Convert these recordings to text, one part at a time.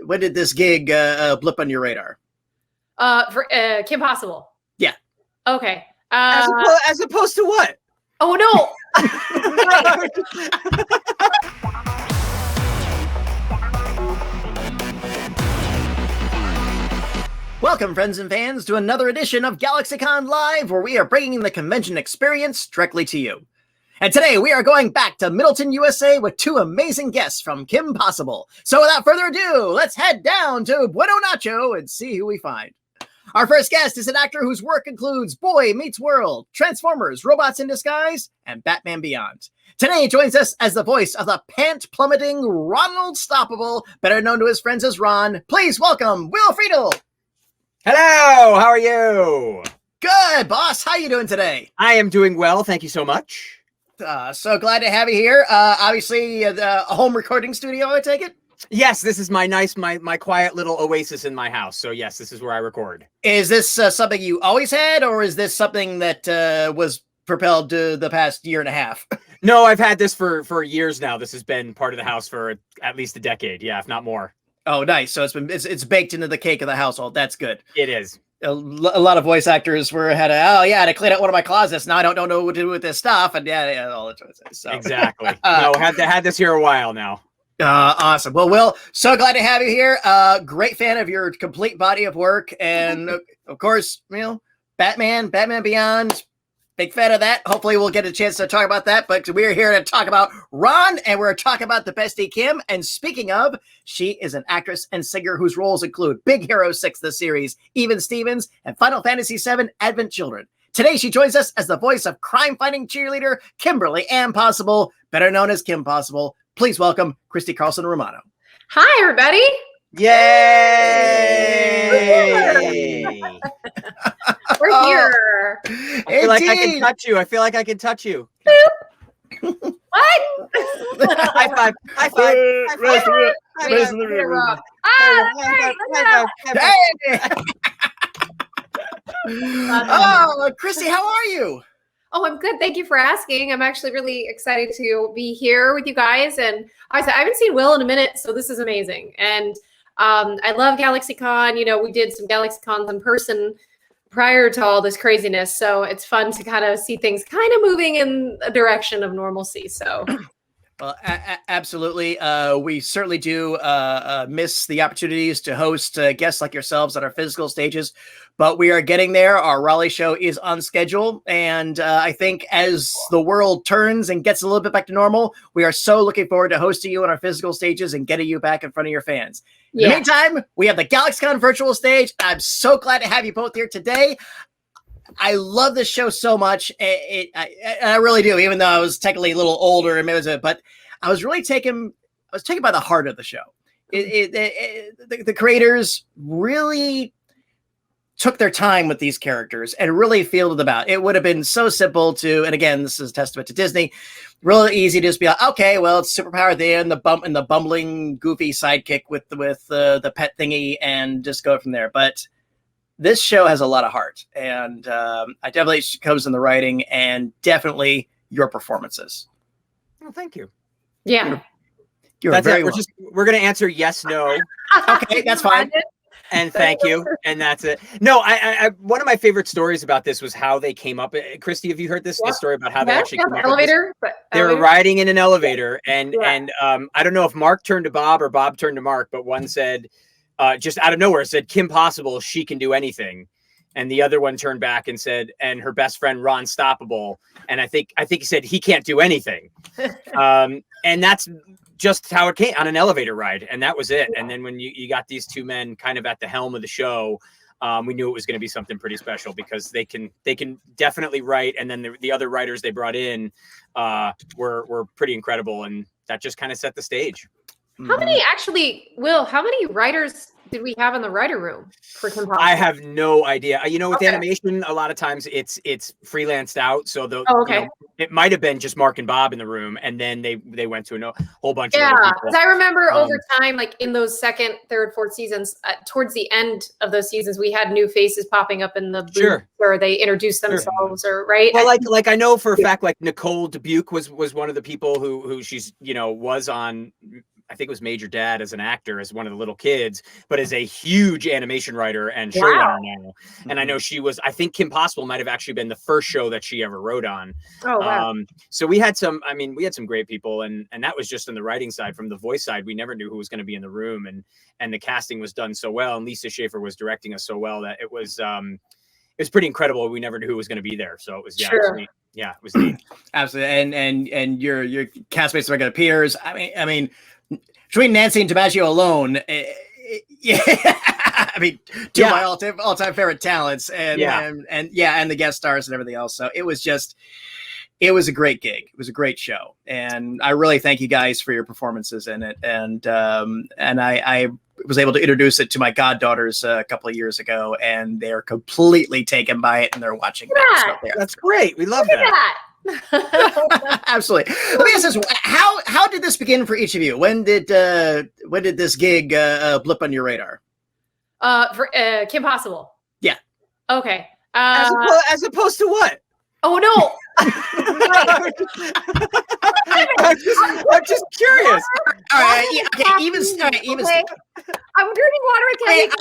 when did this gig blip on your radar? For Kim Possible. Yeah. Okay. As opposed to what? Oh no. Welcome, friends and fans, to another edition of GalaxyCon Live, where we are bringing the convention experience directly to you. And today we are going back to Middleton, USA with two amazing guests from Kim Possible. So without further ado, let's head down to Bueno Nacho and see who we find. Our first guest is an actor whose work includes Boy Meets World, Transformers, Robots in Disguise, and Batman Beyond. Today he joins us as the voice of the pant-plummeting Ronald Stoppable, better known to his friends as Ron. Please welcome Will Friedle. Hello, how are you? Good, boss. How you doing today? I am doing well, thank you so much. So glad to have you here. Obviously, a home recording studio, I take it? Yes, this is my quiet little oasis in my house. So yes, this is where I record. Is this something you always had, or is this something that was propelled to the past year and a half? No, I've had this for years now. This has been part of the house for at least a decade, yeah, if not more. Oh, nice. So it's baked into the cake of the household. That's good. It is. A lot of voice actors had to clean out one of my closets. Now I don't know what to do with this stuff, and yeah, all the choices. So. Exactly. No, had this here a while now. Awesome. Well, Will, so glad to have you here. Great fan of your complete body of work, and of course, Batman Beyond. Big fan of that. Hopefully we'll get a chance to talk about that, but we're here to talk about Ron, and we're talking about the bestie Kim. And speaking of, she is an actress and singer whose roles include Big Hero 6, the series, Even Stevens, and Final Fantasy VII, Advent Children. Today she joins us as the voice of crime-fighting cheerleader Kimberly Ann Possible, better known as Kim Possible. Please welcome Christy Carlson-Romano. Hi, everybody. Yay! We're here. I feel like I can touch you. I feel like I can touch you. What? High five. High five. Raise the roof. Oh, Christy, how are you? Oh, I'm good. Thank you for asking. I'm actually really excited to be here with you guys. And I haven't seen Will in a minute, so this is amazing. And I love GalaxyCon. We did some GalaxyCons in person prior to all this craziness. So it's fun to kind of see things kind of moving in a direction of normalcy. So. Well, absolutely. We certainly do miss the opportunities to host guests like yourselves at our physical stages, but we are getting there. Our Raleigh show is on schedule. And I think as the world turns and gets a little bit back to normal, we are so looking forward to hosting you on our physical stages and getting you back in front of your fans. In the meantime, we have the GalaxyCon virtual stage. I'm so glad to have you both here today. I love this show so much. I really do, even though I was technically a little older, but I was really taken by the heart of the show. The creators really took their time with these characters and really fielded them out. It would have been so simple to, and again, this is a testament to Disney, really easy to just be like, okay, well, it's superpower there and the bumbling, goofy sidekick with the pet thingy and just go from there. But this show has a lot of heart, and I definitely comes in the writing and definitely your performances. Oh, thank you. Yeah. You're very well. We're going to answer yes, no. Okay, that's fine. And thank you. And that's it. No, I one of my favorite stories about this was how they came up. Christy, have you heard this story about how they actually came up elevator? They were riding in an elevator, and I don't know if Mark turned to Bob or Bob turned to Mark, but one said, just out of nowhere, said, Kim Possible, she can do anything. And the other one turned back and said, and her best friend, Ron Stoppable. And I think he said, he can't do anything. And that's just how it came, on an elevator ride. And that was it. And then when you got these two men kind of at the helm of the show, we knew it was going to be something pretty special, because they can definitely write. And then the other writers they brought in were pretty incredible. And that just kind of set the stage. How many Will, how many writers did we have in the writer room for Kim Possible? I have no idea. With animation, a lot of times it's freelanced out. So it might have been just Mark and Bob in the room, and then they went to a whole bunch of other people. Because I remember over time, like in those second, third, fourth seasons, towards the end of those seasons, we had new faces popping up in the booth, or they introduced themselves, or right. Well, like I know for a fact, like Nicole Dubuque was one of the people who she's was on I think it was Major Dad as an actor, as one of the little kids, but is a huge animation writer and showrunner now. And I know I think Kim Possible might have actually been the first show that she ever wrote on. Oh, wow. So we had some great people, and that was just on the writing side. From the voice side, we never knew who was going to be in the room, and the casting was done so well, and Lisa Schaefer was directing us so well that it was pretty incredible. We never knew who was going to be there. So it was, it was neat. Yeah, it was neat. Absolutely. And your castmates are going to peers. I mean, between Nancy and DiMaggio alone, yeah, I mean, two of my all-time favorite talents, and the guest stars and everything else. So it was a great gig. It was a great show, and I really thank you guys for your performances in it. And I was able to introduce it to my goddaughters a couple of years ago, and they're completely taken by it, and they're watching it. So that's great. We love that. Absolutely. Let me ask this: how did this begin for each of you? When did this gig blip on your radar? For Kim Possible. Yeah. Okay. As opposed to what? Oh no. I'm just curious. All right. Even. I'm drinking water with caffeine.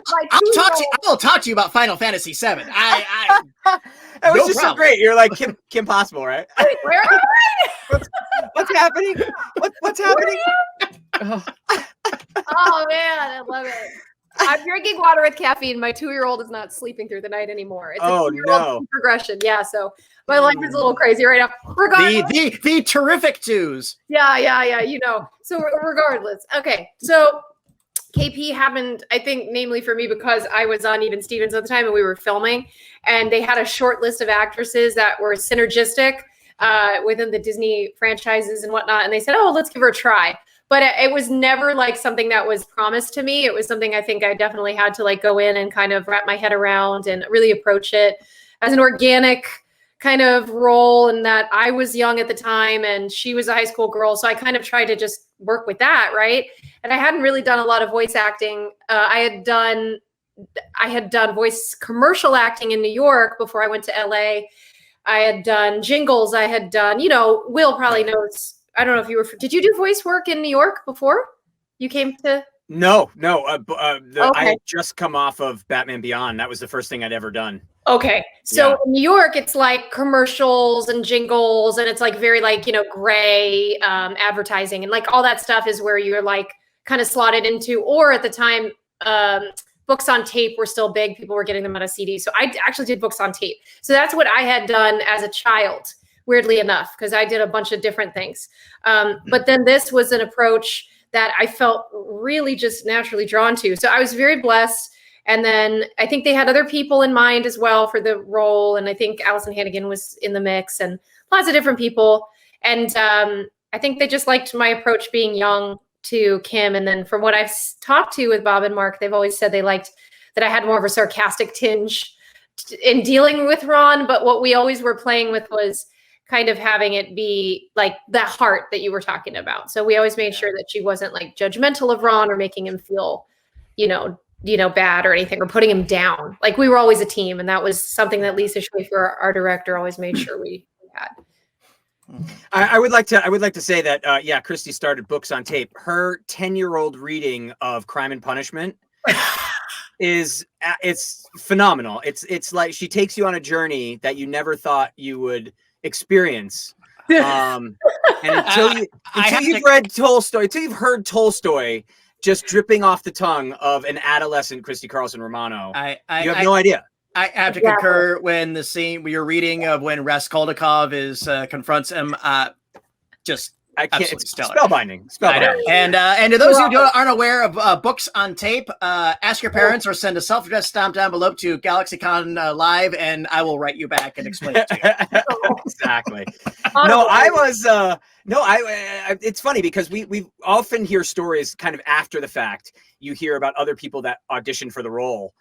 I'll talk to you about Final Fantasy VII. That was just so great. You're like Kim Possible, right? Wait, where are you? What's happening? What's happening? Oh man, I love it. I'm drinking water with caffeine. My 2-year-old is not sleeping through the night anymore. It's a 2-year-old progression. Yeah, so my life is a little crazy right now. Regardless, the terrific twos. Yeah. You know. So regardless, okay. So KP happened, I think, namely for me because I was on Even Stevens at the time and we were filming, and they had a short list of actresses that were synergistic within the Disney franchises and whatnot, and they said, "Oh, let's give her a try." But it was never like something that was promised to me. It was something I think I definitely had to like go in and kind of wrap my head around and really approach it as an organic kind of role, and that I was young at the time and she was a high school girl. So I kind of tried to just work with that, right? And I hadn't really done a lot of voice acting. I had done voice commercial acting in New York before I went to LA. I had done jingles. I had done, Will probably knows. I don't know if did you do voice work in New York before you came to? No. I had just come off of Batman Beyond. That was the first thing I'd ever done. Okay. So in New York, it's like commercials and jingles, and it's like very like, gray advertising, and like all that stuff is where you're like kind of slotted into, or at the time, books on tape were still big. People were getting them on a CD. So I actually did books on tape. So that's what I had done as a child, weirdly enough, because I did a bunch of different things. But then this was an approach that I felt really just naturally drawn to. So I was very blessed. And then I think they had other people in mind as well for the role. And I think Allison Hannigan was in the mix and lots of different people. And I think they just liked my approach being young to Kim. And then from what I've talked to with Bob and Mark, they've always said they liked that I had more of a sarcastic tinge in dealing with Ron. But what we always were playing with was kind of having it be like that heart that you were talking about. So we always made sure that she wasn't like judgmental of Ron or making him feel, bad or anything, or putting him down. Like we were always a team. And that was something that Lisa Schaefer, our director, always made sure we had. I would like to say that, Christy started books on tape. Her 10-year-old reading of Crime and Punishment it's phenomenal. It's like she takes you on a journey that you never thought you would experience. And until you've read Tolstoy, until you've heard Tolstoy just dripping off the tongue of an adolescent Christy Carlson-Romano, you have no idea. I have to concur when the scene you're reading of when Raskolnikov confronts him, I can't. It's stellar. Spellbinding. And to those who aren't aware of books on tape, ask your parents or send a self-addressed stamped envelope to GalaxyCon Live, and I will write you back and explain it to you. Exactly. It's funny because we often hear stories kind of after the fact. You hear about other people that auditioned for the role,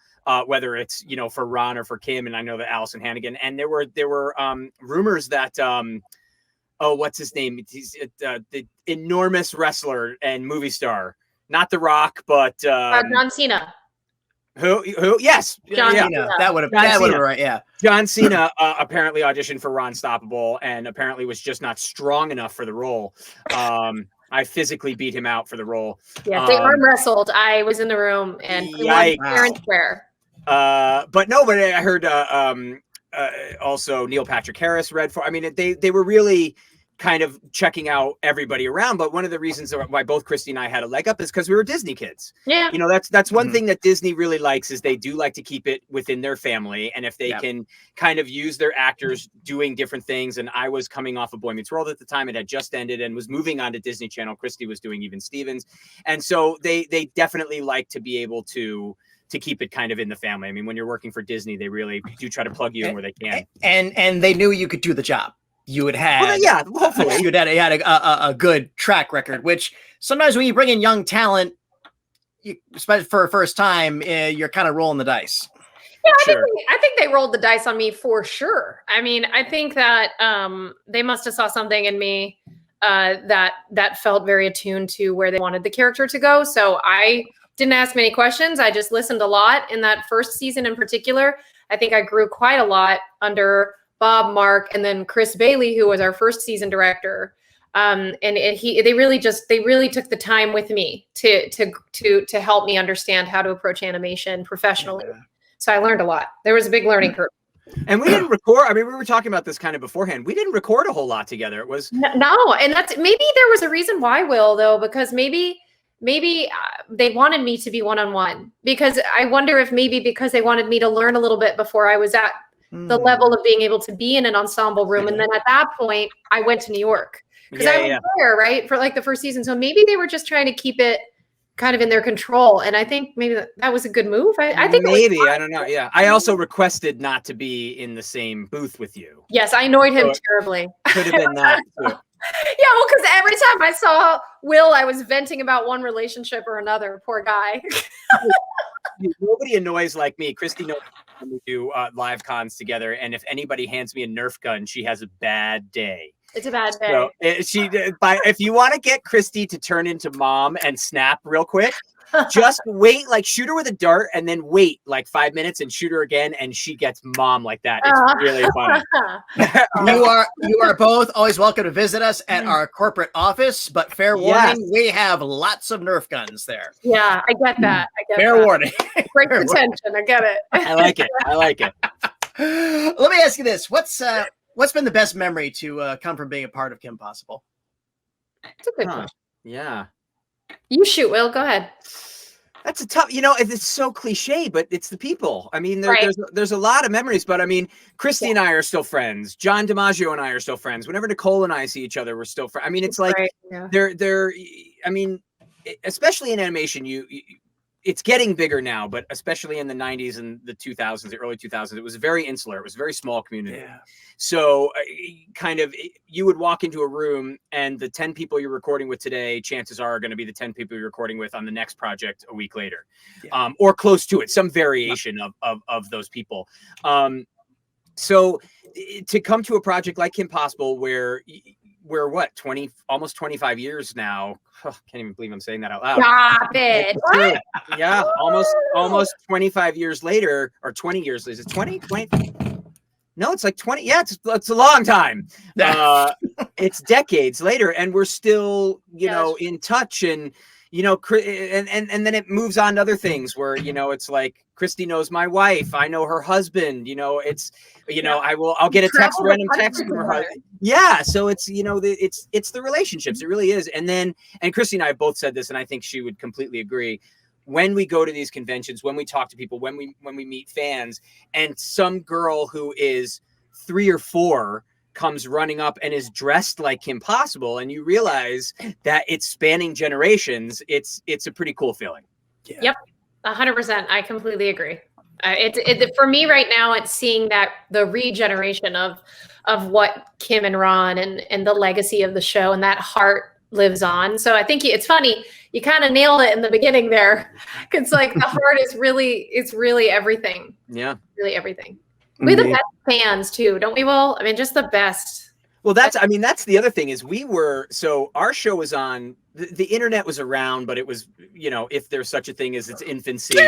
whether it's for Ron or for Kim, and I know that Allison Hannigan, and there were rumors that. What's his name? He's the enormous wrestler and movie star, not The Rock, but John Cena. Who? Yes, John Cena. That would have been right. Yeah, John Cena apparently auditioned for Ron Stoppable, and apparently was just not strong enough for the role. I physically beat him out for the role. Yeah, they arm wrestled. I was in the room and he won fair and square. But no, but I heard also Neil Patrick Harris read for. I mean, they were really kind of checking out everybody around. But one of the reasons why both Christy and I had a leg up is because we were Disney kids. Yeah. You know, that's one thing that Disney really likes is they do like to keep it within their family. And if they can kind of use their actors doing different things. And I was coming off of Boy Meets World at the time. It had just ended and was moving on to Disney Channel. Christy was doing Even Stevens. And so they definitely like to be able to keep it kind of in the family. I mean, when you're working for Disney, they really do try to plug you in where they can. And they knew you could do the job. You would have, hopefully you had a good track record, which sometimes when you bring in young talent, especially for a first time, you're kind of rolling the dice. Yeah, I think they rolled the dice on me for sure. I mean, I think that they must have saw something in me that felt very attuned to where they wanted the character to go. So I didn't ask many questions. I just listened a lot in that first season in particular. I think I grew quite a lot under Bob, Mark, and then Chris Bailey, who was our first season director. And they really took the time with me to help me understand how to approach animation professionally. Yeah. So I learned a lot. There was a big learning curve. And we didn't record. I mean, we were talking about this kind of beforehand. We didn't record a whole lot together. It was no, and that's maybe there was a reason why, Will, though, because maybe they wanted me to be one-on-one, because I wonder if maybe because they wanted me to learn a little bit before I was at the level of being able to be in an ensemble room. And then at that point I went to New York because I was there, right, for like the first season. So maybe they were just trying to keep it kind of in their control. And I think maybe that was a good move. I think maybe, I don't know. Yeah. I also requested not to be in the same booth with you. Yes. I annoyed him terribly. Could have been that too. Yeah, well, because every time I saw Will, I was venting about one relationship or another. Poor guy. Nobody annoys like me. Christy knows when we do live cons together, and if anybody hands me a Nerf gun, she has a bad day. It's a bad day. So if you want to get Christy to turn into mom and snap real quick, just wait, like shoot her with a dart and then wait like 5 minutes and shoot her again, and she gets mom like that. It's really funny. You are both always welcome to visit us at our corporate office, but fair warning, we have lots of Nerf guns there. Yeah, I get that. Fair warning. Break the tension. I get it. I like it. Let me ask you this: what's been the best memory to come from being a part of Kim Possible? That's a good question. Yeah. You shoot, Will. Go ahead. That's a tough, it's so cliche, but it's the people. I mean, there's a lot of memories, but I mean, Christy and I are still friends. John DiMaggio and I are still friends. Whenever Nicole and I see each other, we're still friends. I mean, it's like especially in animation, it's getting bigger now, but especially in the 90s and the 2000s, the early 2000s, it was very insular. It was a very small community. Yeah. So you would walk into a room and the 10 people you're recording with today, chances are going to be the 10 people you're recording with on the next project a week later, or close to it, some variation of those people. So to come to a project like Kim Possible, where we're what, almost 25 years now. Oh, can't even believe I'm saying that out loud. Stop it. What? Yeah, almost 25 years later, or 20 years. Is it 20? No, it's like 20. Yeah, it's a long time. It's decades later, and we're still, in touch, and and then it moves on to other things where, it's like Christy knows my wife. I know her husband, I'll get a random text from her husband. Yeah. So it's, it's the relationships. It really is. And Christy and I both said this, and I think she would completely agree. When we go to these conventions, when we talk to people, when we meet fans, and some girl who is 3 or 4 comes running up and is dressed like Kim Possible, and you realize that it's spanning generations, it's a pretty cool feeling. Yeah. Yep, 100%. I completely agree. It for me right now, it's seeing that the regeneration of what Kim and Ron and the legacy of the show, and that heart lives on. So I think it's funny. You kind of nailed it in the beginning there. It's like the heart is really everything. Yeah, really everything. We're the best fans too, don't we, Will? I mean, just the best. Well, that's the other thing is our show was on, the internet was around, but it was, if there's such a thing as its infancy.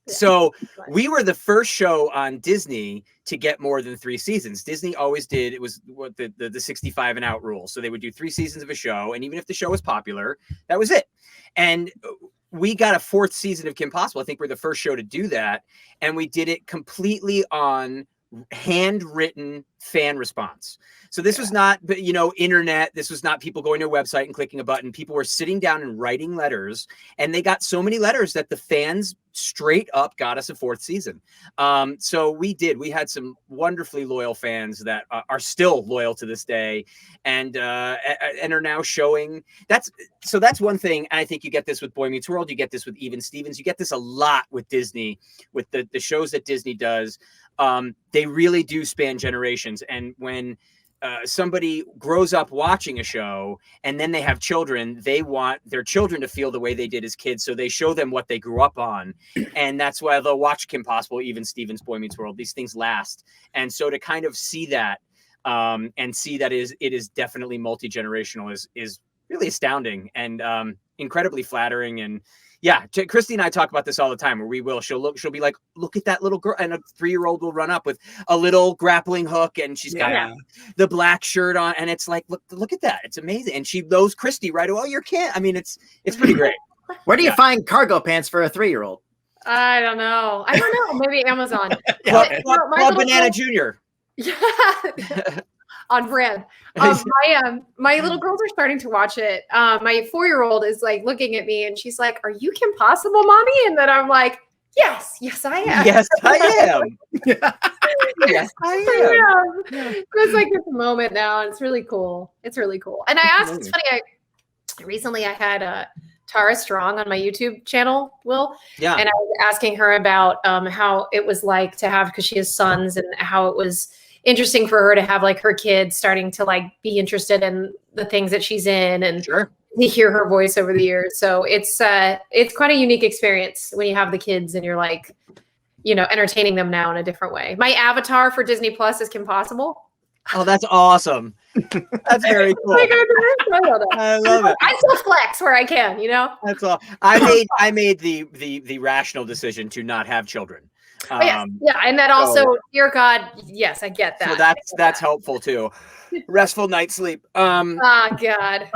So we were the first show on Disney to get more than 3 seasons. Disney always did. It was what the 65 and out rule. So they would do 3 seasons of a show. And even if the show was popular, that was it. And we got a 4th season of Kim Possible. I think we're the first show to do that. And we did it completely on handwritten fan response. So this was not, internet. This was not people going to a website and clicking a button. People were sitting down and writing letters, and they got so many letters that the fans straight up got us a 4th season. So we had some wonderfully loyal fans that are still loyal to this day, and are now showing. That's one thing. And I think you get this with Boy Meets World. You get this with Even Stevens. You get this a lot with Disney, with the shows that Disney does. They really do span generations. And when somebody grows up watching a show and then they have children, they want their children to feel the way they did as kids. So they show them what they grew up on. And that's why they'll watch Kim Possible, Even Stevens, Boy Meets World. These things last. And so to kind of see that and see that it is definitely multi-generational is really astounding and incredibly flattering. And yeah, Christy and I talk about this all the time, where she'll be like, look at that little girl, and a 3-year-old will run up with a little grappling hook, and she's got the black shirt on, and it's like, look at that, it's amazing. And she knows Christy right away. Oh, you're Kim. I mean, it's pretty great. Where do you find cargo pants for a 3-year-old? I don't know. Maybe Amazon. Club Banana Junior. Yeah. On brand. My little girls are starting to watch it. My 4-year-old is like looking at me and she's like, "Are you Kim Possible, mommy?" And then I'm like, yes, I am. Yes, I am. Yes, I am. It's like this moment now, and it's really cool. It's really cool. And I asked, it's funny, recently I had Tara Strong on my YouTube channel, Will. Yeah. And I was asking her about how it was like to have, because she has sons, and how it was interesting for her to have like her kids starting to like be interested in the things that she's in, and to hear her voice over the years. So it's quite a unique experience when you have the kids and you're like, entertaining them now in a different way. My avatar for Disney Plus is Kim Possible. Oh, that's awesome. That's very cool. I love it. I still flex where I can, That's all. I made the rational decision to not have children. And that also, dear God, yes, I get that. So that's helpful too. Restful night's sleep. Oh God,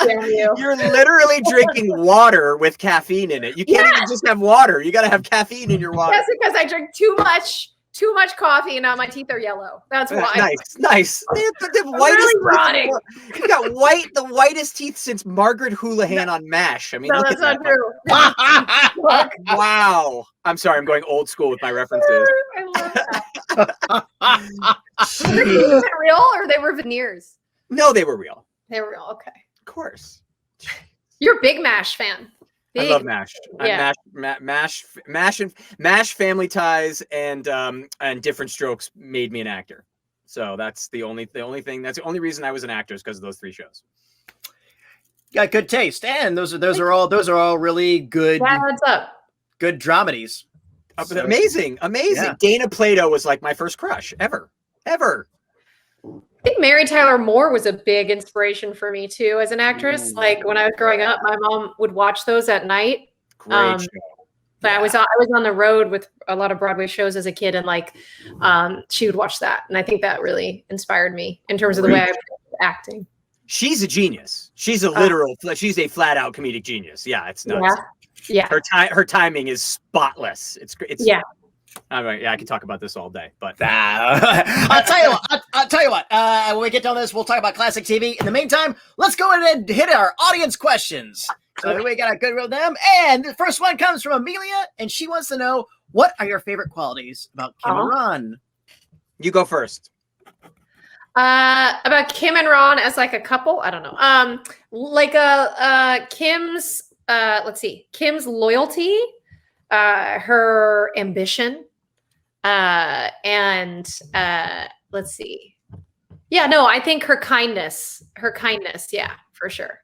damn you! You're literally drinking water with caffeine in it. You can't even just have water. You got to have caffeine in your water. That's because I drink too much coffee, and now my teeth are yellow. That's why. Nice. The whitest rotting. You got the whitest teeth since Margaret Houlihan on MASH. I mean, no, that's not true. Wow. I'm sorry. I'm going old school with my references. I love that. Were they real, or they were veneers? No, they were real. They were real. Okay. Of course. You're a big MASH fan. I love MASH. Yeah. MASH, Family Ties, and Different Strokes made me an actor. So that's the only thing. That's the only reason I was an actor, is because of those 3 shows. Got good taste, and those are all really good. What's up? Good dramedies. Amazing. Yeah. Dana Plato was like my first crush ever. I think Mary Tyler Moore was a big inspiration for me too as an actress. Like when I was growing up, my mom would watch those at night. Great show. But I was on the road with a lot of Broadway shows as a kid, and like she would watch that, and I think that really inspired me in terms of the way I was acting. She's a genius. She's a she's a flat out comedic genius. Yeah, it's nuts. Yeah. Her timing is spotless. It's yeah. I could talk about this all day, but I'll tell you what. When we get done this, we'll talk about classic TV. In the meantime, let's go ahead and hit our audience questions. So we got a good row of them, and the first one comes from Amelia, and she wants to know, what are your favorite qualities about Kim and Ron? You go first. About Kim and Ron as like a couple, I don't know. Kim's let's see, Kim's loyalty, her ambition, and let's see. Yeah, no, I think her kindness, yeah, for sure.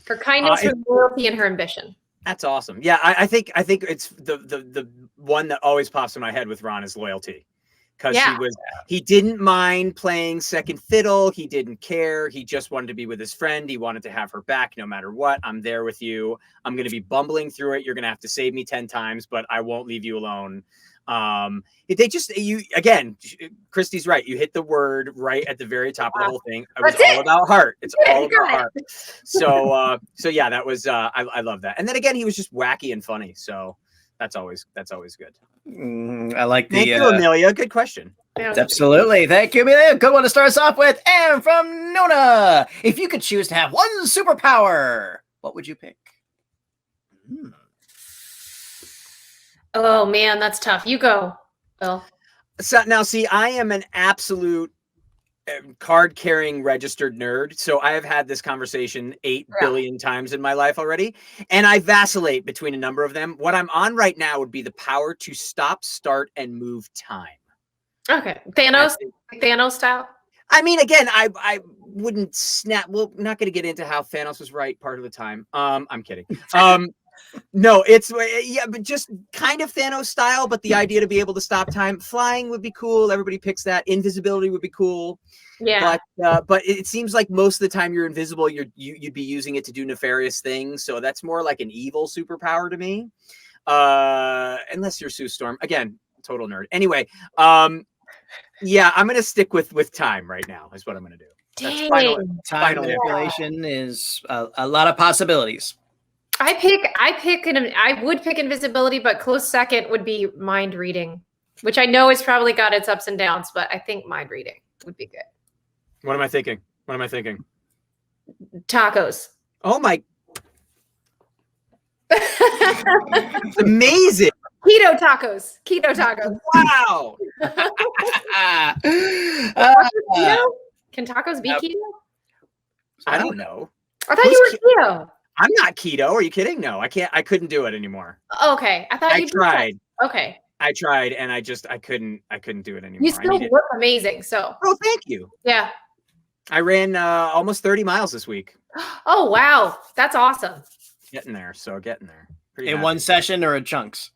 Her kindness, her loyalty, and her ambition. That's awesome. Yeah, I think it's the one that always pops in my head with Ron is loyalty. because Yeah. he didn't mind playing second fiddle. He didn't care. He just wanted to be with his friend. He wanted to have her back no matter what. I'm there with you. I'm going to be bumbling through it. You're going to have to save me 10 times, but I won't leave you alone. Again, Christy's right. You hit the word right at the very top of the whole thing. It was all about heart. It's all about heart. So yeah, that was, I love that. And then again, he was just wacky and funny. So that's always good. I like the, thank you, Amelia. Good question. Absolutely. Thank you, Amelia. Good one to start us off with. And from Nona, if you could choose to have one superpower, what would you pick? Oh man, that's tough. You go, Will. So now, see, I am an absolute card-carrying registered nerd. So I have had this conversation 8 billion times in my life already. And I vacillate between a number of them. What I'm on right now would be the power to stop, start, and move time. Okay. Thanos style? I mean, again, I wouldn't snap. Well, not going to get into how Thanos was right part of the time. I'm kidding. No, it's but just kind of Thanos style, but the idea to be able to stop time. Flying would be cool. Everybody picks that. Invisibility would be cool. Yeah. But it seems like most of the time you're invisible, you'd be using it to do nefarious things. So that's more like an evil superpower to me. Unless you're Sue Storm. Again, total nerd. Anyway, yeah, I'm gonna stick with time right now, is what I'm gonna do. That's final manipulation is a lot of possibilities. I would pick invisibility, but close second would be mind reading, which I know has probably got its ups and downs, but I think mind reading would be good. What am I thinking? Tacos. Oh my. It's amazing. Keto tacos. Wow. Keto? Can tacos be keto? I don't know. I thought you were keto. I'm not keto. Are you kidding? No, I can't. I couldn't do it anymore. Okay. I tried. Okay. I tried and I couldn't do it anymore. You still look amazing. So. Oh, thank you. Yeah. I ran almost 30 miles this week. Oh, wow. That's awesome. Getting there. Pretty in one session or in chunks?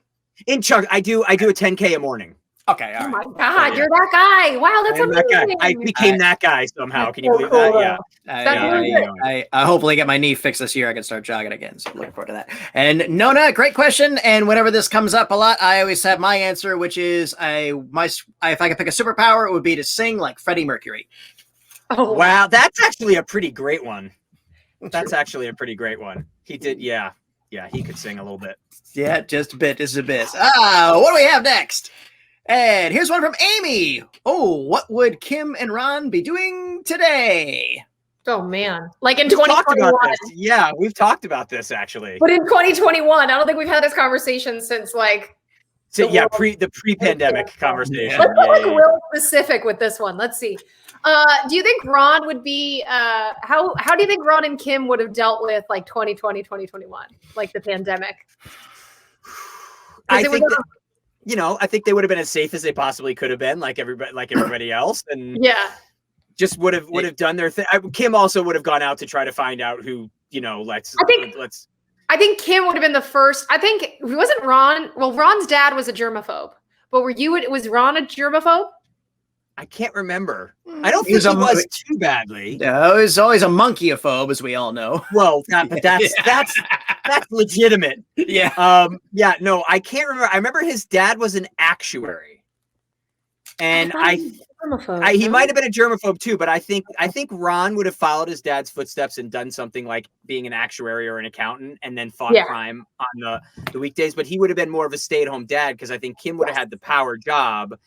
In chunks. I do a 10K a morning. Okay. Oh my God, you're that guy. Wow, that's amazing. I became that guy somehow. Can you believe that? Yeah. I hopefully get my knee fixed this year. I can start jogging again. So looking forward to that. And Nona, great question. And whenever this comes up a lot, I always have my answer, which is if I could pick a superpower, it would be to sing like Freddie Mercury. Oh wow, that's actually a pretty great one. He did, yeah, he could sing a little bit. Yeah, just a bit. What do we have next? And here's one from Amy. Oh, what would Kim and Ron be doing today? Oh man, like in 2021. Yeah, we've talked about this actually. But in 2021, I don't think we've had this conversation since like. The pre-pandemic conversation. Let's go like real specific with this one. Let's see. Do you think Ron would be? How do you think Ron and Kim would have dealt with like 2020, 2021, like the pandemic? I think. I think they would have been as safe as they possibly could have been, like everybody else, and just would have done their thing. Kim also would have gone out to try to find out who, I think Kim would have been the first. I think it wasn't Ron. Well, Ron's dad was a germaphobe, but was Ron a germaphobe? I can't remember. I don't think he was too badly. No, he was always a monkeophobe, as we all know. Well, that's legitimate. Yeah. No, I can't remember. I remember his dad was an actuary. And he might have been a germaphobe too, but I think Ron would have followed his dad's footsteps and done something like being an actuary or an accountant and then fought crime on the weekdays. But he would have been more of a stay-at-home dad because I think Kim would have had the power job.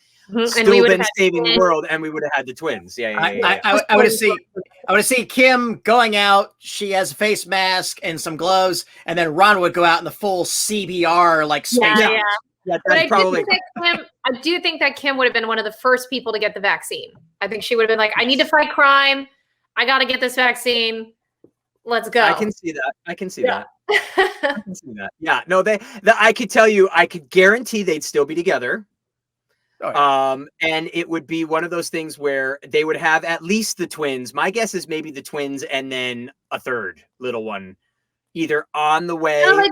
Still been saving the world, and we would have had the twins. I would have seen Kim going out. She has a face mask and some gloves, and then Ron would go out in the full CBR like space. Yeah, but I do think that Kim would have been one of the first people to get the vaccine. I think she would have been like, I need to fight crime. I got to get this vaccine. Let's go. I can see that. I can see that. Yeah. No, I could tell you, I could guarantee they'd still be together. Oh, yeah. And it would be one of those things where they would have at least the twins. My guess is maybe the twins and then a third little one, either on the way or a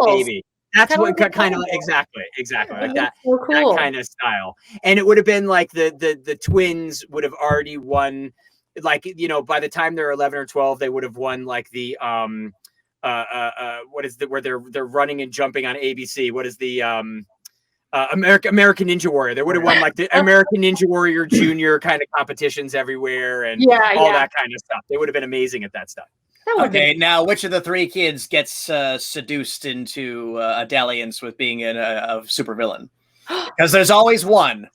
baby. That's what Totally kind of cool. exactly like That's that. so cool. That kind of style. And it would have been like the twins would have already won, like, you know, by the time they're 11 or 12, they would have won like the what is the where they're running and jumping on ABC. What is the American Ninja Warrior? They would have won like the American Ninja Warrior Junior kind of competitions everywhere and all that kind of stuff. They would have been amazing at that stuff. Okay, now which of the three kids gets seduced into a dalliance with being a supervillain? Because there's always one.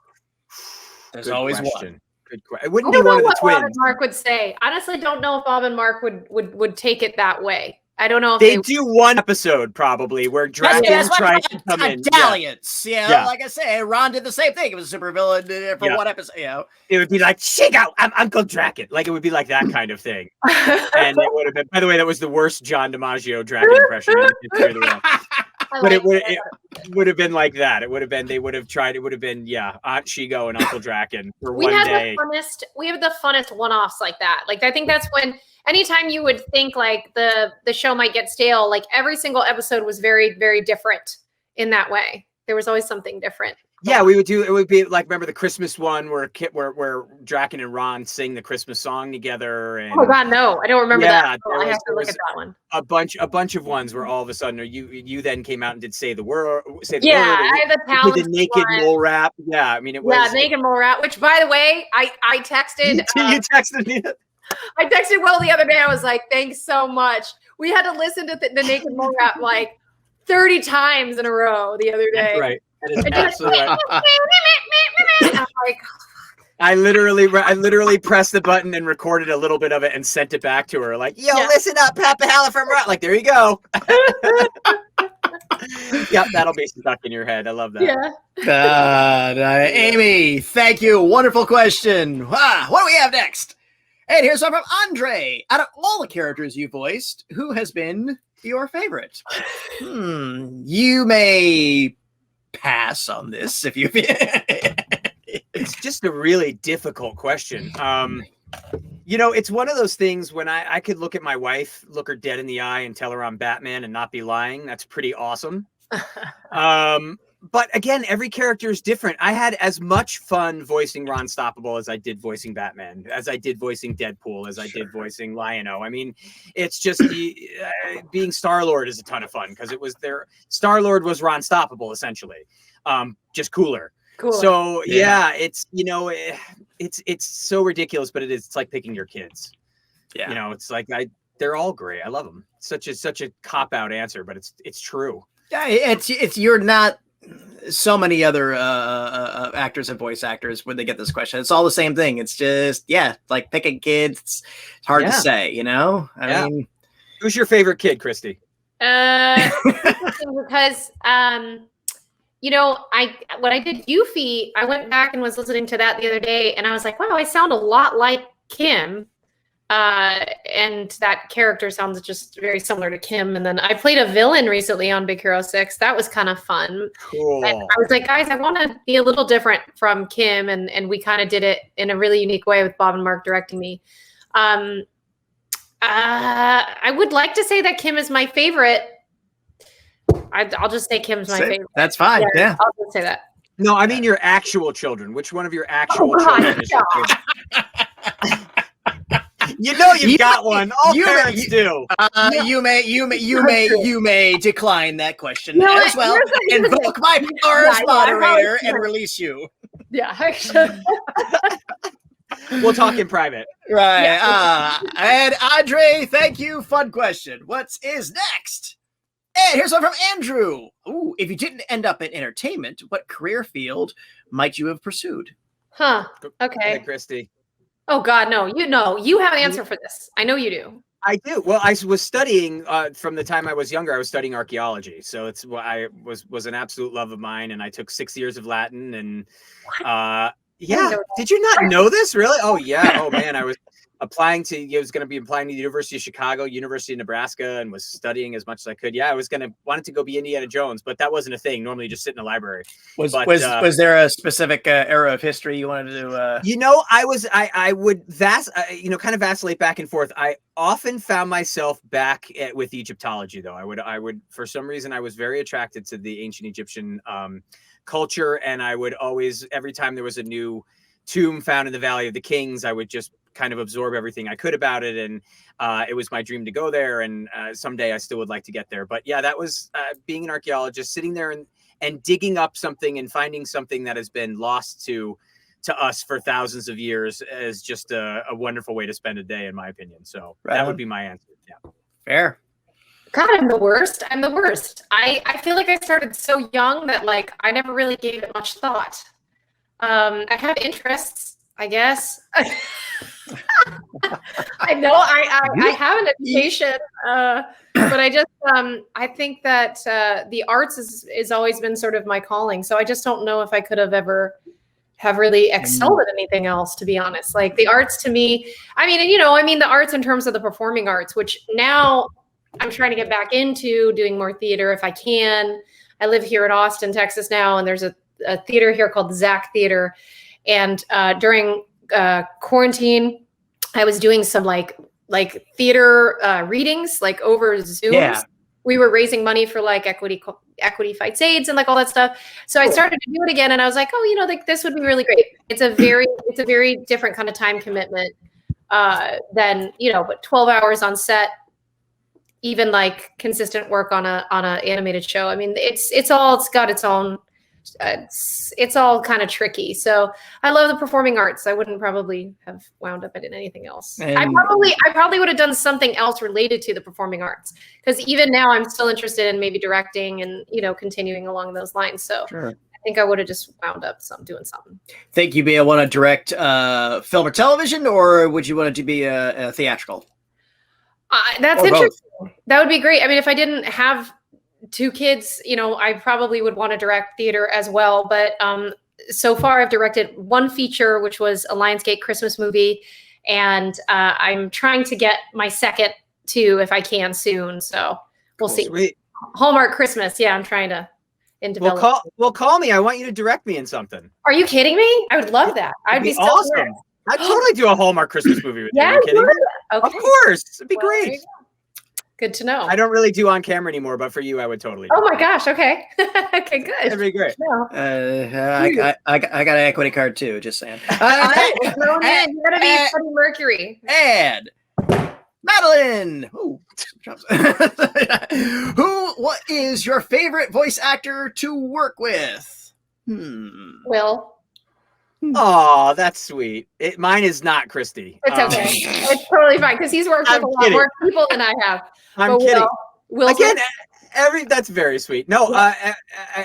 There's Good always question. one. Good question. It wouldn't be one of the twins. Bob and Mark would say. Honestly, don't know if Bob and Mark would take it that way. I don't know if they do one episode probably where Dragon tries to come in. Dalliance. Yeah, like I say, Ron did the same thing. It was a supervillain for one episode. You know, it would be like, "Shake out, I'm Uncle Dragon." Like it would be like that kind of thing. And it would have been. By the way, that was the worst John DiMaggio Dragon impression in the history of the world. But it would have been like that. It would have been. They would have tried. It would have been Aunt Shigo and Uncle Dragon for one day. We have the funnest one-offs like that. Like I think that's when. Anytime you would think like the show might get stale, like every single episode was very, very different in that way. There was always something different. Yeah, we would do. It would be like, remember the Christmas one where Draken and Ron sing the Christmas song together. And, oh God, no, I don't remember that. I have to look at that one. A bunch of ones where all of a sudden you then came out and did say the word. I have the talent. The naked mole rap. Yeah, I mean it was. Yeah, naked mole rap. Which, by the way, I texted. You texted me. I texted Will the other day. I was like, thanks so much. We had to listen to the naked mole rap like 30 times in a row the other day. That's right. That is absolutely right. I'm like, I literally pressed the button and recorded a little bit of it and sent it back to her. Like, yo, listen up, Papa Halla from Rock. Like, there you go. Yep, that'll be stuck in your head. I love that. Yeah. Amy, thank you. Wonderful question. What do we have next? And here's one from Andre. Out of all the characters you voiced, who has been your favorite? You may pass on this if you. It's just a really difficult question. You know, it's one of those things when I could look at my wife, look her dead in the eye, and tell her I'm Batman and not be lying. That's pretty awesome. But again, every character is different. I had as much fun voicing Ron Stoppable as I did voicing Batman, as I did voicing Deadpool, as I did voicing Lion-O. I mean, it's just being Star-Lord is a ton of fun because it was Star-Lord was Ron Stoppable essentially, just cooler. Cool. So it's it's so ridiculous, but it's like picking your kids. Yeah, you know, it's like they're all great. I love them. Such a cop out answer, but it's true. Yeah, it's you're not. So many other actors and voice actors when they get this question, it's all the same thing. It's just like picking kids. It's hard to say, you know. I mean, who's your favorite kid, Christy? Because you know, when I did Yuffie, I went back and was listening to that the other day, and I was like, wow, I sound a lot like Kim. And that character sounds just very similar to Kim. And then I played a villain recently on Big Hero 6. That was kind of fun. Cool. And I was like, guys, I want to be a little different from Kim. And we kind of did it in a really unique way with Bob and Mark directing me. I would like to say that Kim is my favorite. I'll just say Kim's my favorite. That's fine. Yeah. I'll just say that. No, I mean your actual children. Which one of your actual children is your favorite? You know you've got one. All parents do. You may decline that question as well. Invoke my power as moderator and release you. Yeah, actually. We'll talk in private. Right. Yeah. And Andre, thank you. Fun question. What is next? And here's one from Andrew. Ooh, if you didn't end up in entertainment, what career field might you have pursued? Huh. Okay. Hey, Christy. Oh God, no! You have an answer for this. I know you do. I do. Well, I was studying from the time I was younger. I was studying archaeology, so it's what I was an absolute love of mine. And I took 6 years of Latin, and Yeah. Did you not know this? Really? Oh, yeah. Oh, man. I was applying to the University of Chicago, University of Nebraska, and was studying as much as I could. Yeah, wanted to go be Indiana Jones, but that wasn't a thing. Normally just sit in a library. Was there a specific era of history you wanted to I would kind of vacillate back and forth. I often found myself back with Egyptology, though. I would for some reason I was very attracted to the ancient Egyptian culture, and I would always, every time there was a new tomb found in the Valley of the Kings, I would just kind of absorb everything I could about it. And it was my dream to go there. And someday I still would like to get there. But yeah, that was being an archaeologist, sitting there and digging up something and finding something that has been lost to us for thousands of years is just a wonderful way to spend a day, in my opinion. So that would be my answer. Yeah. Fair. God, I'm the worst. I feel like I started so young that like I never really gave it much thought. I have interests, I guess. I know I have an education, but I just I think that the arts is always been sort of my calling. So I just don't know if I could have ever have really excelled at anything else, to be honest. Like the arts to me, I mean the arts in terms of the performing arts, which now I'm trying to get back into doing more theater if I can. I live here in Austin, Texas now, and there's a theater here called the Zach Theater. And during quarantine, I was doing some like theater readings, like over Zoom. Yeah. We were raising money for like equity fights AIDS and like all that stuff. So I started to do it again, and I was like, oh, like this would be really great. It's a very different kind of time commitment than but 12 hours on set, even like consistent work on a animated show. I mean, it's got its own. It's all kind of tricky. So I love the performing arts. I wouldn't probably have wound up in anything else. I probably would have done something else related to the performing arts, because even now I'm still interested in maybe directing and continuing along those lines. So sure. I think I would have just wound up doing something. Think you'd be want to direct film or television, or would you want it to be a theatrical? That's interesting. Both. That would be great. I mean, if I didn't have 2 kids, I probably would want to direct theater as well. But so far I've directed 1 feature, which was a Lionsgate Christmas movie. And I'm trying to get my second too, if I can soon. So we'll see. Sweet. Hallmark Christmas. Yeah, I'm trying to develop. Well, call me. I want you to direct me in something. Are you kidding me? I would love that. I'd be so awesome. Weird. I'd totally do a Hallmark Christmas movie with you. Are you kidding me? Okay. Of course. It'd be great. Good to know. I don't really do on camera anymore, but for you, I would totally. Oh my gosh! Okay, okay, good. That'd be great. I got an equity card too. Just saying. All right, you gotta be Freddie Mercury. And Madeline, what is your favorite voice actor to work with? Will. Oh, that's sweet. Mine is not Christy. It's okay. It's totally fine, because he's worked with a lot more people than I have. I'm kidding. Will again, that's very sweet. No,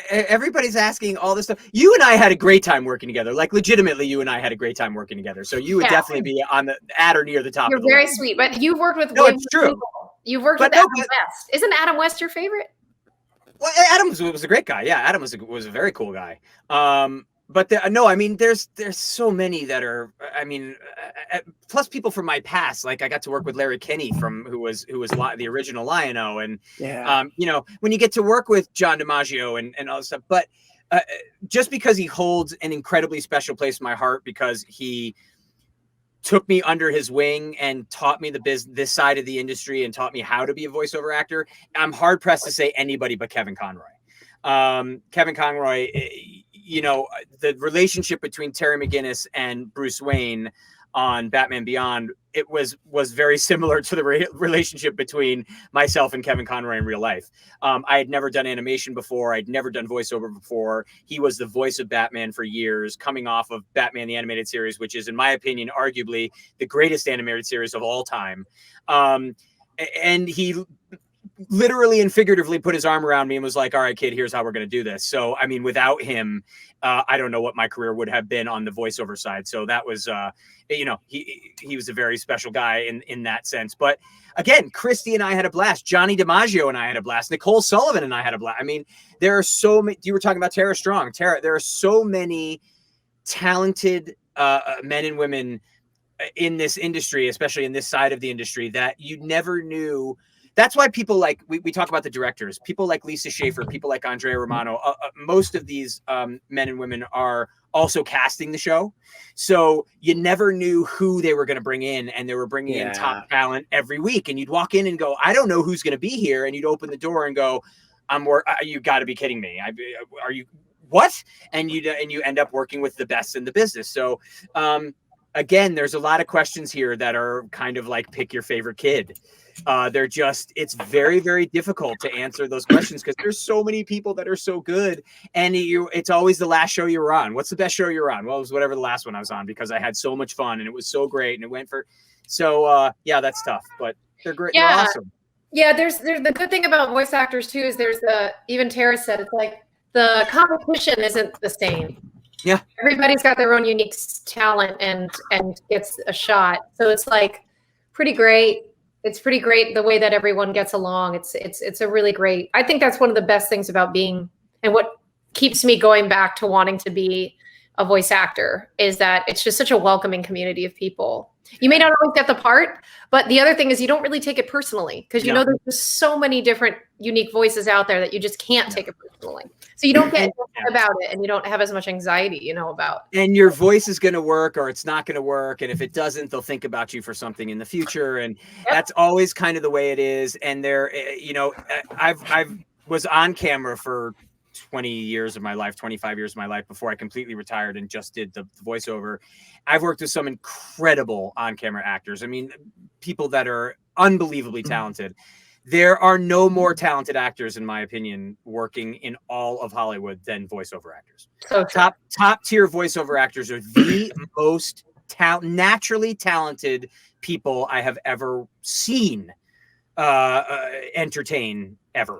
everybody's asking all this stuff. You and I had a great time working together. Like legitimately, you and I had a great time working together. So you would definitely be on at or near the top. You're very sweet, but you've worked with it's true. People. You've worked with Adam West. Isn't Adam West your favorite? Well, Adam was a great guy. Yeah, Adam was a very cool guy. But I mean, there's so many that are. I mean, plus people from my past. Like I got to work with Larry Kinney who was the original Lion-O, and when you get to work with John DiMaggio and all this stuff. But just because he holds an incredibly special place in my heart, because he took me under his wing and taught me this side of the industry and taught me how to be a voiceover actor, I'm hard pressed to say anybody but Kevin Conroy. Kevin Conroy. The relationship between Terry McGinnis and Bruce Wayne on Batman Beyond, it was very similar to the relationship between myself and Kevin Conroy in real life. I had never done animation before. I'd never done voiceover before. He was the voice of Batman for years, coming off of Batman the Animated Series, which is, in my opinion, arguably the greatest animated series of all time. And he literally and figuratively put his arm around me and was like, all right, kid, here's how we're going to do this. So, I mean, without him, I don't know what my career would have been on the voiceover side. So that was, he was a very special guy in that sense. But again, Christy and I had a blast. Johnny DiMaggio and I had a blast. Nicole Sullivan and I had a blast. I mean, there are so many, you were talking about Tara Strong. There are so many talented men and women in this industry, especially in this side of the industry, that you never knew. That's why people like, we talk about the directors, people like Lisa Schaefer, people like Andrea Romano, most of these men and women are also casting the show. So you never knew who they were going to bring in, and they were bringing in top talent every week. And you'd walk in and go, I don't know who's going to be here. And you'd open the door and go, you got to be kidding me. Are you, what? And you end up working with the best in the business. So, again, there's a lot of questions here that are kind of like pick your favorite kid. It's very, very difficult to answer those questions because there's so many people that are so good. And it's always the last show you were on. What's the best show you were on? Well, it was whatever the last one I was on, because I had so much fun and it was so great. And it went for, so yeah, that's tough, but they're great. Yeah. They're awesome. Yeah. There's the good thing about voice actors too, is even Tara said, it's like the competition isn't the same. Yeah. Everybody's got their own unique talent and gets a shot. So it's like pretty great. It's pretty great the way that everyone gets along. It's a really great, I think that's one of the best things about being, and what keeps me going back to wanting to be a voice actor, is that it's just such a welcoming community of people. You may not always get the part, but the other thing is you don't really take it personally, because you know there's just so many different unique voices out there that you just can't take it personally. So you don't get about it, and you don't have as much anxiety, about. And your voice is going to work or it's not going to work. And if it doesn't, they'll think about you for something in the future. And that's always kind of the way it is. And I've was on camera for 20 years of my life, 25 years of my life, before I completely retired and just did the voiceover. I've worked with some incredible on-camera actors. I mean, people that are unbelievably talented. There are no more talented actors, in my opinion, working in all of Hollywood than voiceover actors. So top tier voiceover actors are the most naturally talented people I have ever seen entertain ever.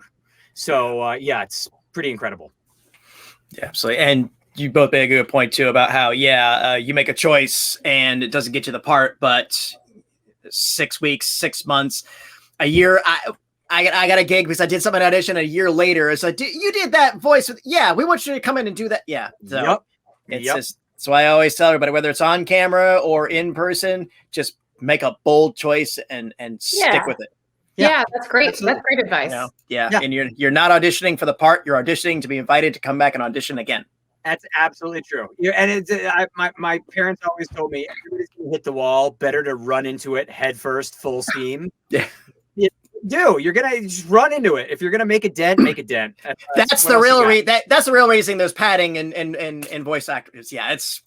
So yeah, it's pretty incredible. Yeah, absolutely. And you both made a good point too about how, you make a choice and it doesn't get you the part, but 6 weeks, 6 months, a year, I got a gig because I did something audition a year later. It's like, you did that voice. We want you to come in and do that. Yeah. So it's just, so I always tell everybody, whether it's on camera or in person, just make a bold choice and stick with it. Yeah, that's great. Absolutely. That's great advice. Yeah. And you're not auditioning for the part. You're auditioning to be invited to come back and audition again. That's absolutely true. And my parents always told me, everybody's going to hit the wall. Better to run into it head first, full steam. Yeah. You're going to just run into it. If you're going to make a dent, make a dent. That's the real that's the real reason there's padding and voice actors. It's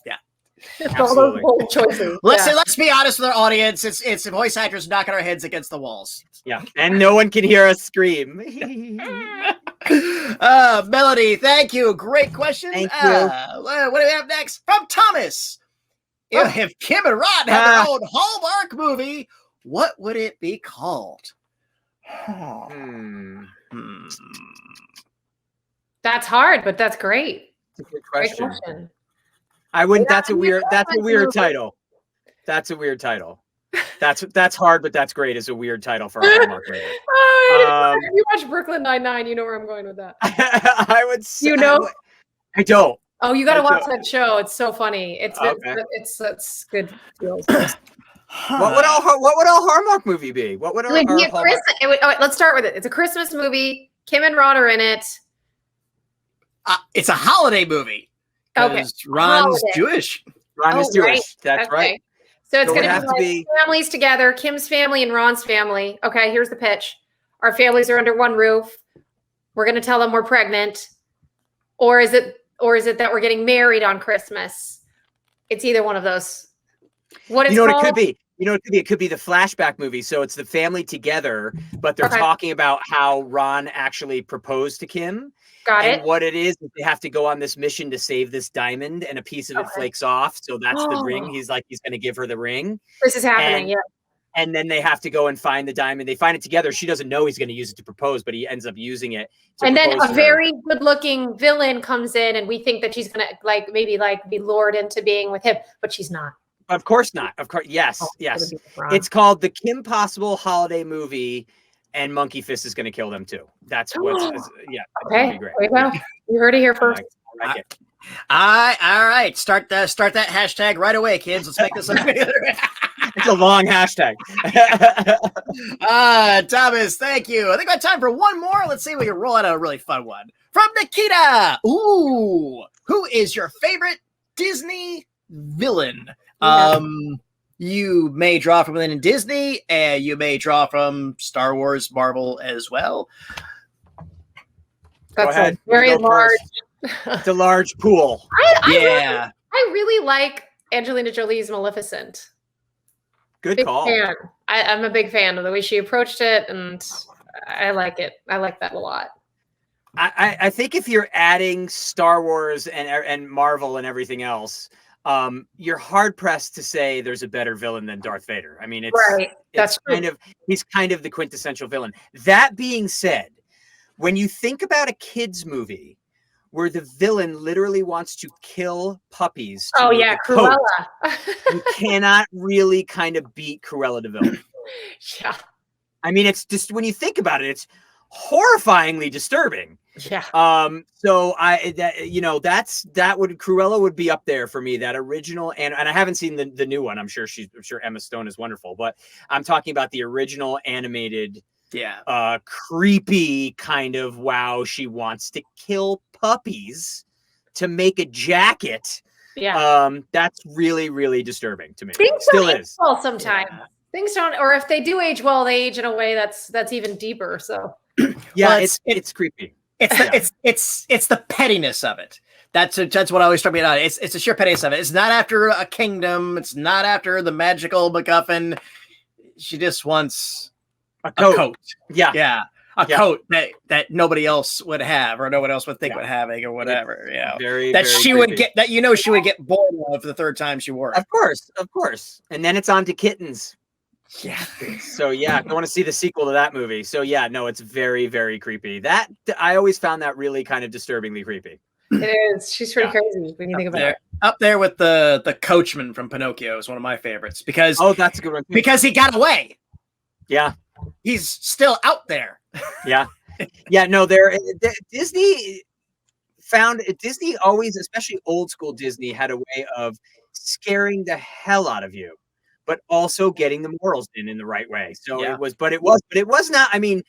all those bold choices. Let's be honest with our audience. It's voice actors knocking our heads against the walls. Yeah, and no one can hear us scream. Melody, thank you. Great question. Thank you. What do we have next? From Thomas. If Kim and Ron had their own Hallmark movie, what would it be called? That's hard, but that's great. That's a good question. Great question. I wouldn't. That's a weird title. That's a weird title. That's hard, but that's great. Is a weird title for a Hallmark movie. If you watch Brooklyn Nine-Nine, you know where I'm going with that. I would say, I don't. Oh, you got to watch that show. It's so funny. It's good. What would a Hallmark movie be? What would let's start with it. It's a Christmas movie. Kim and Ron are in it. It's a holiday movie. Okay. Ron's Jewish. Ron is Jewish. That's right. So it's going to be families together, Kim's family and Ron's family. Okay, here's the pitch. Our families are under one roof. We're going to tell them we're pregnant. Or is it that we're getting married on Christmas? It's either one of those. What it could be? It could be the flashback movie. So it's the family together, but they're talking about how Ron actually proposed to Kim. Got it. And what it is, they have to go on this mission to save this diamond, and a piece of it flakes off. So that's the ring. He's going to give her the ring. This is happening, And then they have to go and find the diamond. They find it together. She doesn't know he's going to use it to propose, but he ends up using it. And then a very good-looking villain comes in, and we think that she's going to maybe be lured into being with him, but she's not. Of course not. Of course, yes. It's called the Kim Possible Holiday Movie, and Monkey Fist is going to kill them too. That's what's Okay, great. There you go. You heard it here first. I like it. All right. Start that hashtag right away, kids. Let's make this. It's a long hashtag. Thomas, thank you. I think I have time for one more. Let's see if we can roll out a really fun one from Nikita. Ooh, who is your favorite Disney villain? Yeah. You may draw from within Disney, and you may draw from Star Wars, Marvel as well. That's a very large. It's a large pool. Yeah. I really like Angelina Jolie's Maleficent. Good Big call. fan. I'm a big fan of the way she approached it, and I like it. I like that a lot. I think if you're adding Star Wars and Marvel and everything else, you're hard pressed to say there's a better villain than Darth Vader. I mean, he's kind of the quintessential villain. That being said, when you think about a kids movie where the villain literally wants to kill puppies. Oh yeah, Cruella. You cannot really kind of beat Cruella de Vil. Yeah. I mean, it's just when you think about it, it's horrifyingly disturbing. Yeah. So Cruella would be up there for me. That original, and I haven't seen the new one. I'm sure Emma Stone is wonderful, but I'm talking about the original animated. Yeah. Creepy kind of wow. She wants to kill puppies to make a jacket. Yeah. That's really, really disturbing to me. Things still is. Well, sometimes things don't, or if they do age well, they age in a way that's even deeper. So yeah, well, it's creepy. It's the pettiness of it. That's what always struck me out. It's the sheer pettiness of it. It's not after a kingdom. It's not after the magical MacGuffin. She just wants a coat. Yeah. A coat that nobody else would have, or no one else would think would having, or whatever. Very, that very she creepy. would get. That she would get bored of the third time she wore it. Of course. And then it's on to kittens. Yeah. So I want to see the sequel to that movie. So no, it's very, very creepy. That I always found that really kind of disturbingly creepy. It is. She's pretty crazy when you think about it. Up there with the coachman from Pinocchio is one of my favorites because that's a good one. Because he got away. Yeah. He's still out there. Yeah. No, Disney always, especially old school Disney, had a way of scaring the hell out of you, but also getting the morals in the right way. So it was not, I mean,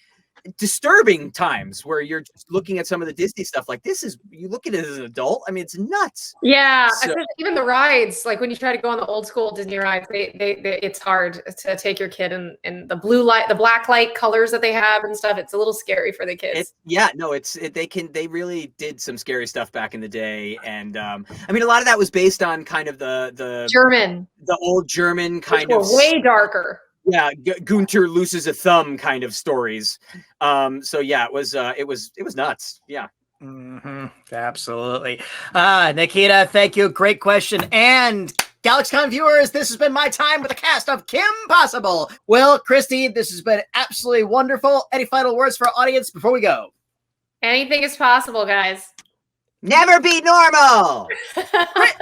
disturbing times where you're just looking at some of the Disney stuff like you look at it as an adult. I mean, it's nuts. Yeah. So, even the rides, like when you try to go on the old school Disney rides, it's hard to take your kid in the blue light, the black light colors that they have and stuff. It's a little scary for the kids. They really did some scary stuff back in the day. And I mean, a lot of that was based on kind of the old German kind of way darker. Yeah, Gunther loses a thumb kind of stories. It was nuts. Yeah. Mm-hmm. Absolutely. Nikita, thank you. Great question. And GalaxyCon viewers, this has been my time with the cast of Kim Possible. Will, Christy, this has been absolutely wonderful. Any final words for our audience before we go? Anything is possible, guys. Never be normal.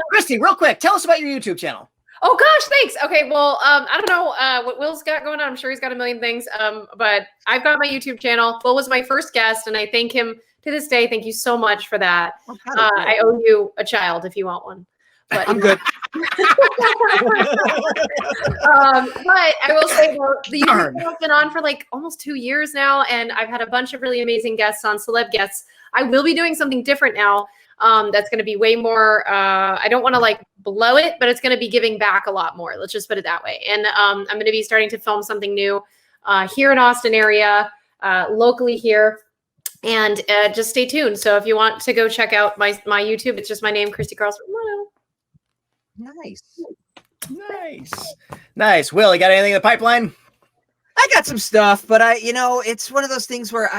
Christy, real quick, tell us about your YouTube channel. Oh gosh, thanks. Okay, well, I don't know what Will's got going on. I'm sure he's got a million things. But I've got my YouTube channel. Will was my first guest, and I thank him to this day. Thank you so much for that. I owe you a child if you want one. But I'm good. But I will say the YouTube channel's been on for like almost 2 years now, and I've had a bunch of really amazing guests on, celeb guests. I will be doing something different now. That's going to be way more, I don't want to like blow it, but it's going to be giving back a lot more. Let's just put it that way. And I'm going to be starting to film something new here in Austin area, locally here. And just stay tuned. So if you want to go check out my YouTube, it's just my name, Christy Carlson-Romano. Nice. Will, you got anything in the pipeline? I got some stuff, but it's one of those things where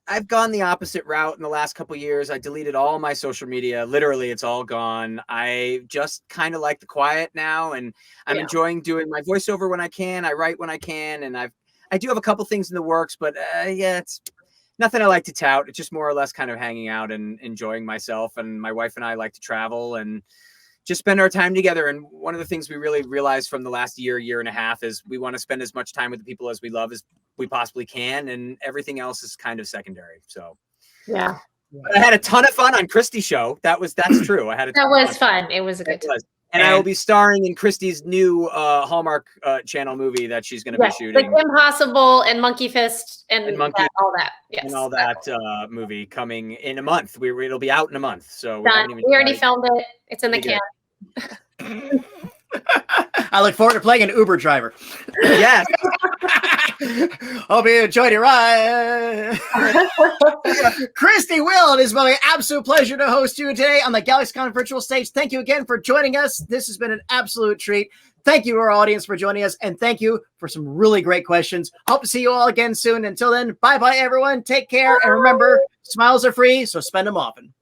I've gone the opposite route in the last couple of years. I deleted all my social media. Literally, it's all gone. I just kind of like the quiet now, and I'm enjoying doing my voiceover when I can. I write when I can, and I do have a couple things in the works, but it's nothing I like to tout. It's just more or less kind of hanging out and enjoying myself. And my wife and I like to travel and just spend our time together. And one of the things we really realized from the last year and a half is we want to spend as much time with the people as we love as we possibly can, and everything else is kind of secondary. So But I had a ton of fun on Christy's show. That's true. I had that was fun. It was a good time. And I will be starring in Christy's new Hallmark Channel movie that she's going to be shooting. Like Impossible and Monkey Fist and all that. Yes. And all that movie coming in a month. It'll be out in a month. So we already filmed it. It's in the can. I look forward to playing an Uber driver. Yes. Hope you enjoyed your ride. Christy, Will, it is my absolute pleasure to host you today on the GalaxyCon virtual stage. Thank you again for joining us. This has been an absolute treat. Thank you to our audience for joining us, and thank you for some really great questions. Hope to see you all again soon. Until then, bye-bye, everyone. Take care, and remember, smiles are free, so spend them often.